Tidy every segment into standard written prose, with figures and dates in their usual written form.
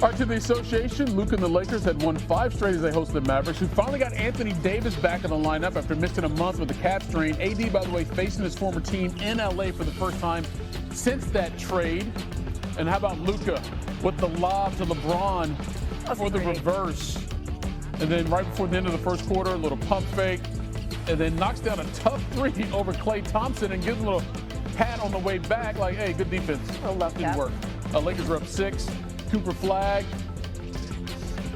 All right, to the association, Luka and the Lakers had won 5 straight as they hosted the Mavericks, who finally got Anthony Davis back in the lineup after missing a month with a calf strain. AD, by the way, facing his former team in LA for the first time since that trade. And how about Luka with the lob to LeBron for the reverse. And then right before the end of the first quarter, a little pump fake. And then knocks down a tough 3 over Klay Thompson and gives a little pat on the way back, like, hey, good defense. I love that. Didn't work. Lakers are up 6. Cooper Flag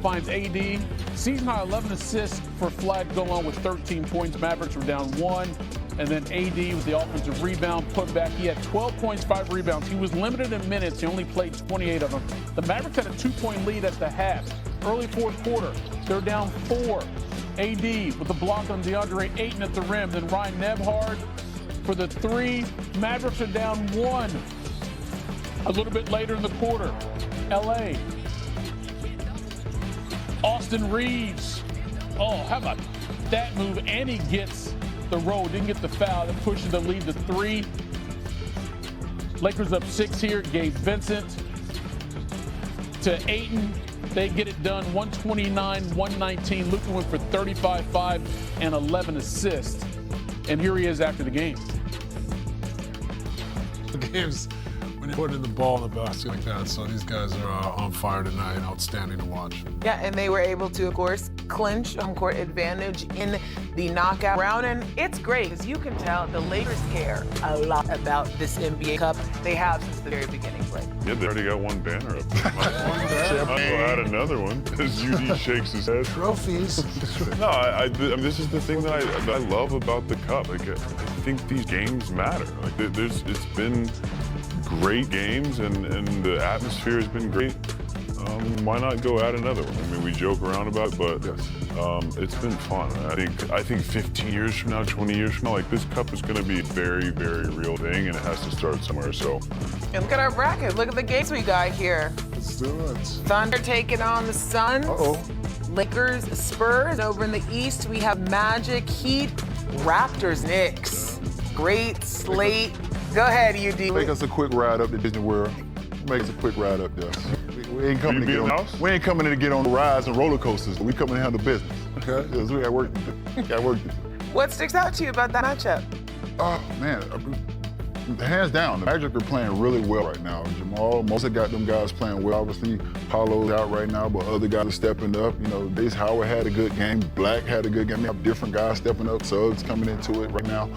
finds AD. Season high 11 assists for Flag, go on with 13 points. Mavericks were down 1. And then AD with the offensive rebound put back. He had 12 points, 5 rebounds. He was limited in minutes. He only played 28 of them. The Mavericks had a 2-point lead at the half. Early fourth quarter, they're down 4. AD with the block on DeAndre Ayton at the rim. Then Ryan Nebhard for the 3. Mavericks are down 1. A little bit later in the quarter, LA. Austin Reeves. Oh, how about that move? And he gets the roll, didn't get the foul. That pushes the lead to 3. Lakers up 6 here. Gabe Vincent to Ayton. They get it done, 129-119. Luka went for 35-5 and 11 assists. And here he is after the game. Games when you're putting the ball in the basket like that. So these guys are on fire tonight. Outstanding to watch. Yeah, and they were able to, of course, clinch home court advantage in the knockout round. And it's great because you can tell the Lakers care a lot about this NBA Cup. They have since the very beginning. Right? Yeah, they already got one banner up there. I'll add another one as UD shakes his head. Trophies. No, I mean, this is the thing that I love about the Cup. Like, I think these games matter. Like, it's been great games, and the atmosphere has been great. Why not go add another one? I mean, we joke around about it, but it's been fun. I think 15 years from now, 20 years from now, like, this Cup is going to be a very, very real thing, and it has to start somewhere. So, and look at our bracket. Look at the games we got here. Let's do it. Thunder taking on the Suns. Lakers, Spurs. Over in the East, we have Magic, Heat, Raptors, Knicks. Great slate. Go ahead, UD. Make us a quick ride up to Disney World. Make us a quick ride up there. We ain't coming to get on. We ain't coming in to get on the rides and roller coasters. We coming to handle business. Okay. Yes, we got work to do. Got work to do. What sticks out to you about that matchup? Oh man, hands down, the Magic are playing really well right now. Jamal, most of got them guys playing well. Obviously, Paulo's out right now, but other guys are stepping up. You know, Dace Howard had a good game. Black had a good game. We have different guys stepping up. Suggs coming into it right now.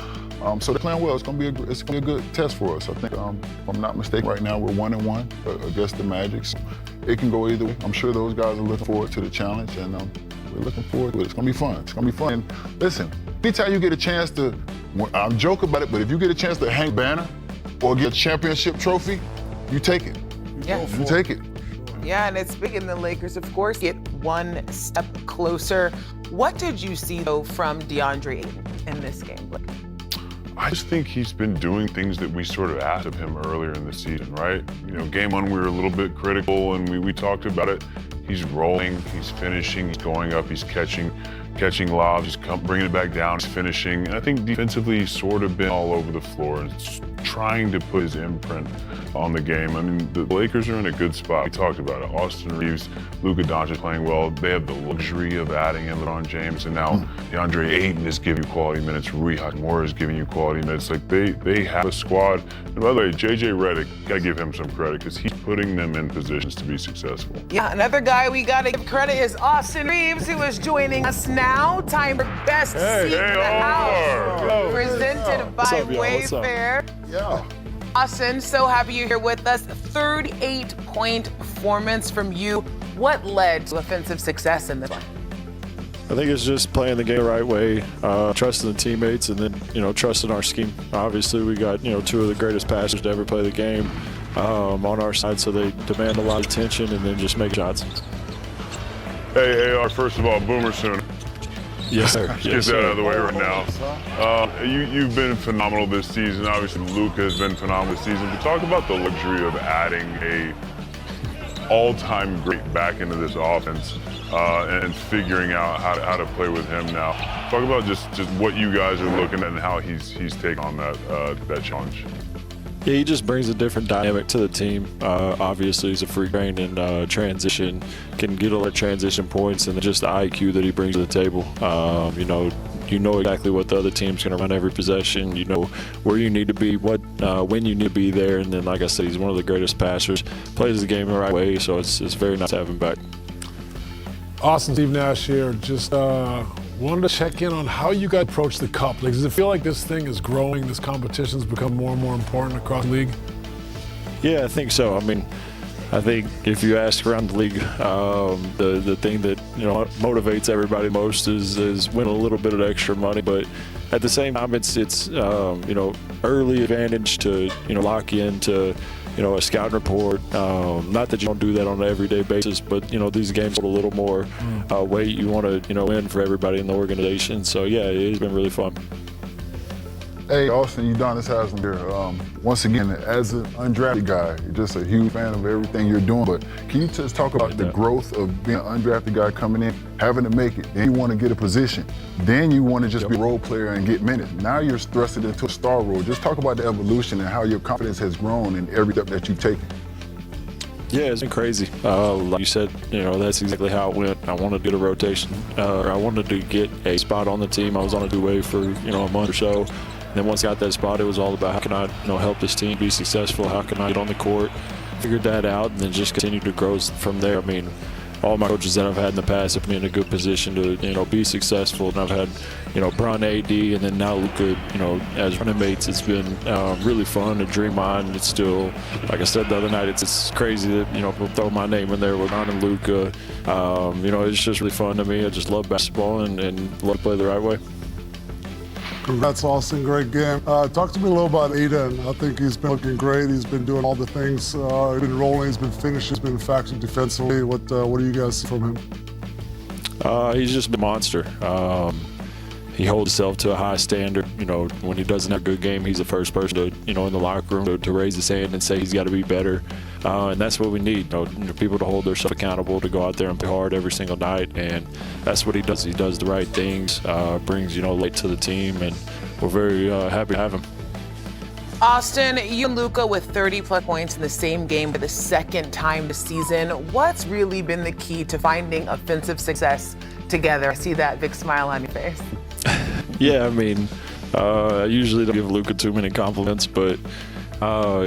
So they're playing well. It's gonna be a good test for us. I think, if I'm not mistaken, right now we're 1-1 against the Magic. So it can go either way. I'm sure those guys are looking forward to the challenge, and we're looking forward to it. It's gonna be fun. It's gonna be fun. And listen, anytime you get a chance to, I'm joking about it, but if you get a chance to hang a banner or get a championship trophy, you take it. Yeah. You take it. Yeah, and it's big in the Lakers, of course, get one step closer. What did you see, though, from DeAndre Ayton in this game? I just think he's been doing things that we sort of asked of him earlier in the season, right? You know, game 1 we were a little bit critical, and we talked about it. He's rolling, he's finishing, he's going up, he's catching lobs, he's bringing it back down, he's finishing. And I think defensively he's sort of been all over the floor and trying to put his imprint on the game. I mean, the Lakers are in a good spot. We talked about it. Austin Reeves, Luka Doncic playing well. They have the luxury of adding in LeBron James, and now DeAndre Ayton is giving you quality minutes. Rui Hachimura is giving you quality minutes. Like, they have a squad. And by the way, JJ Redick, gotta give him some credit because he's putting them in positions to be successful. Yeah, another guy we gotta give credit is Austin Reeves, who is joining us now. Time for best seat in the house. Presented by Wayfair. Yeah. Austin, so happy you're here with us. 38-point performance from you. What led to offensive success in this one? I think it's just playing the game the right way, trusting the teammates, and then, trusting our scheme. Obviously, we got, 2 of the greatest passers to ever play the game on our side, so they demand a lot of attention and then just make shots. Hey, AR, first of all, Boomer soon. Yes, sir. Get that out of the way right now. You've been phenomenal this season. Obviously, Luka has been phenomenal this season. But talk about the luxury of adding a all-time great back into this offense and figuring out how to play with him now. Talk about just what you guys are looking at and how he's taking on that challenge. Yeah, he just brings a different dynamic to the team. Obviously, he's a free brain in transition, can get all the transition points, and just the IQ that he brings to the table. You know exactly what the other team's going to run every possession. You know where you need to be, when you need to be there, and then, like I said, he's one of the greatest passers. Plays the game the right way, so it's very nice to have him back. Austin, Steve Nash here. Just wanted to check in on how you guys approach the Cup. Like, does it feel like this thing is growing, this competition's become more and more important across the league? Yeah, I think so. I mean, I think if you ask around the league, the thing that motivates everybody most is win a little bit of extra money. But at the same time, it's early advantage to lock you into a scouting report. Not that you don't do that on an everyday basis, but these games hold a little more weight. You want to win for everybody in the organization. So yeah, it's been really fun. Hey, Austin, Udonis Haslam here. Once again, as an undrafted guy, you're just a huge fan of everything you're doing. But can you just talk about the growth of being an undrafted guy coming in, having to make it, then you want to get a position, then you want to just be a role player and get minutes. Now you're thrusted into a star role. Just talk about the evolution and how your confidence has grown in every step that you've taken. Yeah, it's been crazy. Like you said, that's exactly how it went. I wanted to get a rotation, I wanted to get a spot on the team. I was on a two-way for a month or so. And then once I got that spot, it was all about how can I help this team be successful? How can I get on the court? Figured that out, and then just continued to grow from there. I mean, all my coaches that I've had in the past have been in a good position to be successful. And I've had Bron, AD, and then now Luka. As running mates, it's been really fun to dream on. It's still, like I said the other night, it's crazy that people throw my name in there with Bron and Luka. It's just really fun to me. I just love basketball and love to play the right way. Congrats, Austin. Great game. Talk to me a little about Jayden. I think he's been looking great. He's been doing all the things. He's been rolling. He's been finishing. He's been effective defensively. What do you guys see from him? He's just a monster. He holds himself to a high standard. When he doesn't have a good game, he's the first person to, in the locker room to raise his hand and say he's got to be better. And that's what we need, people to hold themselves accountable, to go out there and play hard every single night. And that's what he does. He does the right things, brings, light to the team, and we're very happy to have him. Austin, you and Luka with 30-plus points in the same game for the second time this season. What's really been the key to finding offensive success together? I see that big smile on your face. Yeah, I mean, I usually don't give Luka too many compliments, but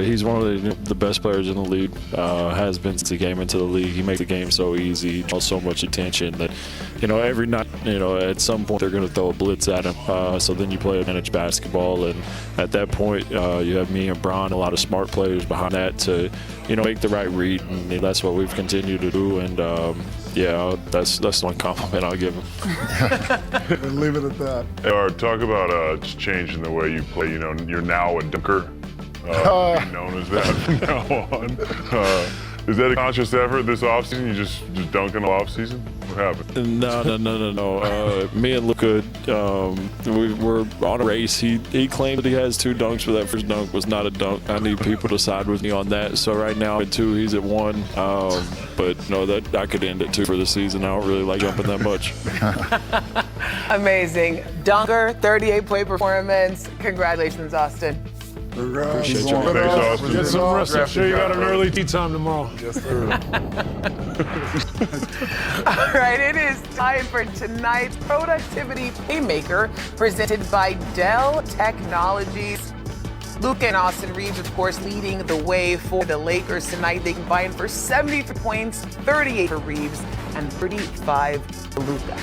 he's one of the best players in the league, has been since he came into the league. He makes the game so easy, draws so much attention that, every night, at some point they're going to throw a blitz at him. So then you play advantage basketball, and at that point you have me and Bron, a lot of smart players behind that to, make the right read, and that's what we've continued to do. And that's one compliment I'll give him. And leave it at that. Or talk about just changing the way you play. You're now a dunker. Known as that from now on. Is that a conscious effort this offseason? You just dunking all offseason? What happened? No. Me and Luka, we were on a race. He claimed that he has 2 dunks, but that first dunk was not a dunk. I need people to side with me on that. So right now at 2, he's at 1. But no, that I could end at 2 for the season. I don't really like jumping that much. Amazing. Dunker, 38-point performance. Congratulations, Austin. Appreciate you. Thanks, Austin. Get some rest. I'm sure you got an early tea time tomorrow. Yes, sir. All right, it is time for tonight's Productivity Playmaker, presented by Dell Technologies. Luka and Austin Reeves, of course, leading the way for the Lakers tonight. They combined for 73 points, 38 for Reeves, and 35 for Luka.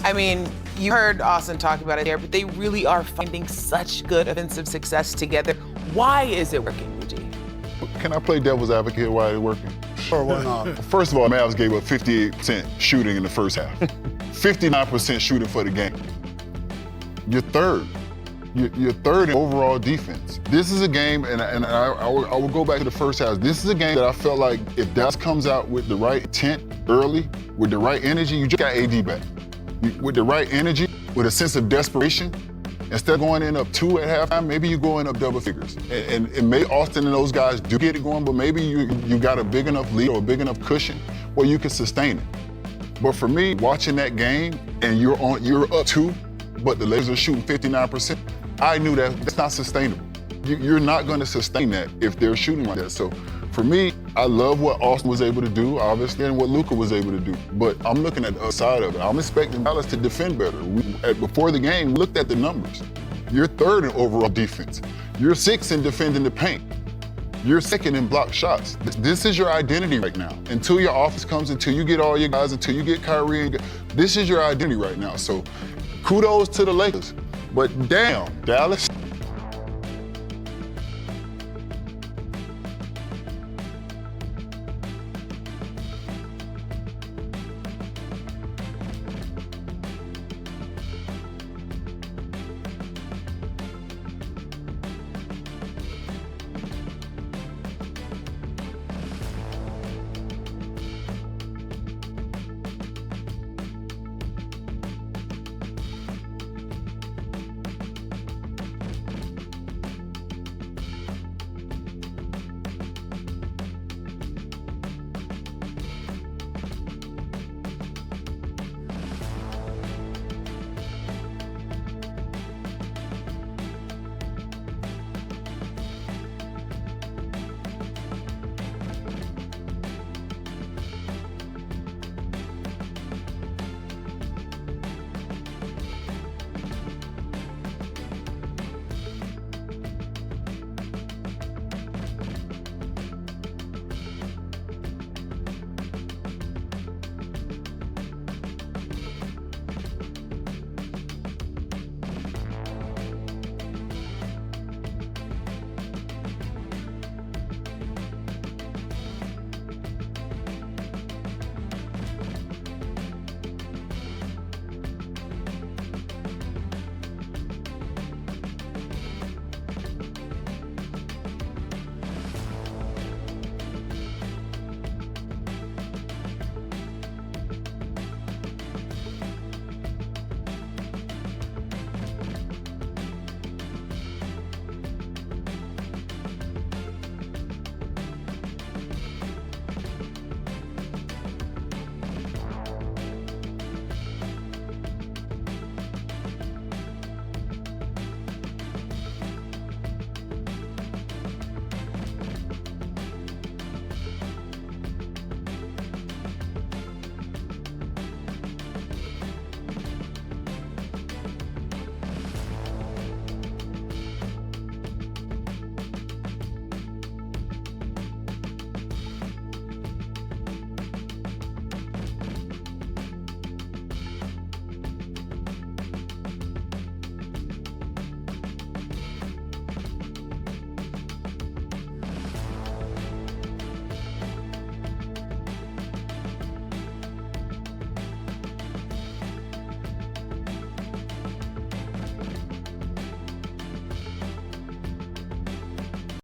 I mean, you heard Austin talk about it there, but they really are finding such good offensive success together. Why is it working, Eugene? Can I play devil's advocate while it's working? Sure, why not? First of all, Mavs gave up 58% shooting in the first half. 59% shooting for the game. You're third. You're third in overall defense. This is a game, and I will go back to the first half. This is a game that I felt like if Dallas comes out with the right intent early, with the right energy, you just got AD back. With the right energy, with a sense of desperation, instead of going in up 2 at halftime, maybe you go in up double figures. And maybe Austin and those guys do get it going, but maybe you got a big enough lead or a big enough cushion where you can sustain it. But for me, watching that game and you're up 2, but the Lakers are shooting 59%, I knew that that's not sustainable. You're not going to sustain that if they're shooting like that. So for me, I love what Austin was able to do, obviously, and what Luka was able to do. But I'm looking at the other side of it. I'm expecting Dallas to defend better. Before the game, we looked at the numbers. You're third in overall defense. You're sixth in defending the paint. You're second in block shots. This is your identity right now. Until your offense comes, until you get all your guys, until you get Kyrie, this is your identity right now. So kudos to the Lakers. But damn, Dallas.